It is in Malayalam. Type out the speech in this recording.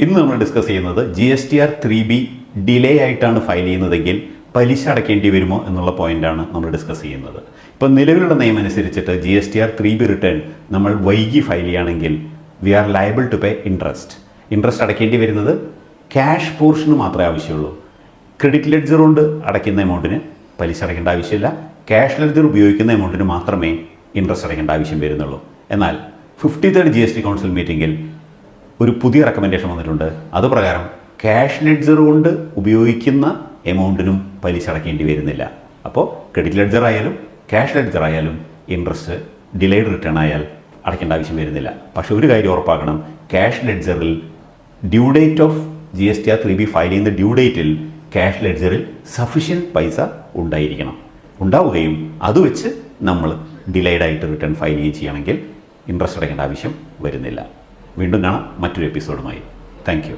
ഇന്ന് നമ്മൾ ഡിസ്കസ് ചെയ്യുന്നത് GSTR 3B ഡിലേ ആയിട്ടാണ് ഫയൽ ചെയ്യുന്നതെങ്കിൽ പലിശ അടയ്ക്കേണ്ടി വരുമോ എന്നുള്ള പോയിന്റാണ് നമ്മൾ ഡിസ്കസ് ചെയ്യുന്നത്. ഇപ്പം നിലവിലുള്ള നിയമം അനുസരിച്ചിട്ട് GSTR 3B റിട്ടേൺ നമ്മൾ വൈകി ഫയൽ ചെയ്യുകയാണെങ്കിൽ we are liable to pay interest അടയ്ക്കേണ്ടി വരുന്നത് ക്യാഷ് പോർഷന് മാത്രമേ ആവശ്യമുള്ളൂ. ക്രെഡിറ്റ് ലെഡ്ജർ കൊണ്ട് അടയ്ക്കുന്ന എമൗണ്ടിന് പലിശ അടയ്ക്കേണ്ട ആവശ്യമില്ല. ക്യാഷ് ലെഡ്ജർ ഉപയോഗിക്കുന്ന എമൗണ്ടിന് മാത്രമേ ഇൻട്രസ്റ്റ് അടയ്ക്കേണ്ട ആവശ്യം വരുന്നുള്ളൂ. എന്നാൽ 53rd GST കൗൺസിൽ മീറ്റിംഗിൽ ഒരു പുതിയ റെക്കമെൻഡേഷൻ വന്നിട്ടുണ്ട്. അതുപ്രകാരം ക്യാഷ് ലെഡ്ജർ കൊണ്ട് ഉപയോഗിക്കുന്ന എമൗണ്ടിനും പലിശ അടയ്ക്കേണ്ടി വരുന്നില്ല. അപ്പോൾ ക്രെഡിറ്റ് ലെഡ്ജർ ആയാലും ക്യാഷ് ലെഡ്ജർ ആയാലും ഇൻട്രസ്റ്റ് ഡിലേഡ് റിട്ടേൺ ആയാൽ അടയ്ക്കേണ്ട ആവശ്യം വരുന്നില്ല. പക്ഷേ ഒരു കാര്യം ഉറപ്പാക്കണം, ക്യാഷ് ലെഡ്ജറിൽ due date of GSTR 3B file ചെയ്യുന്ന ഡ്യൂ ഡേറ്റിൽ ക്യാഷ് ലെഡ്ജറിൽ സഫിഷ്യൻറ്റ് പൈസ ഉണ്ടാവുകയും അത് വെച്ച് നമ്മൾ ഡിലേഡ് ആയിട്ട് റിട്ടേൺ ഫയൽ ചെയ്യുകയാണെങ്കിൽ ഇൻട്രസ്റ്റ് അടയ്ക്കേണ്ട ആവശ്യം വരുന്നില്ല. വീണ്ടും കാണാം മറ്റൊരു എപ്പിസോഡുമായി. Thank you.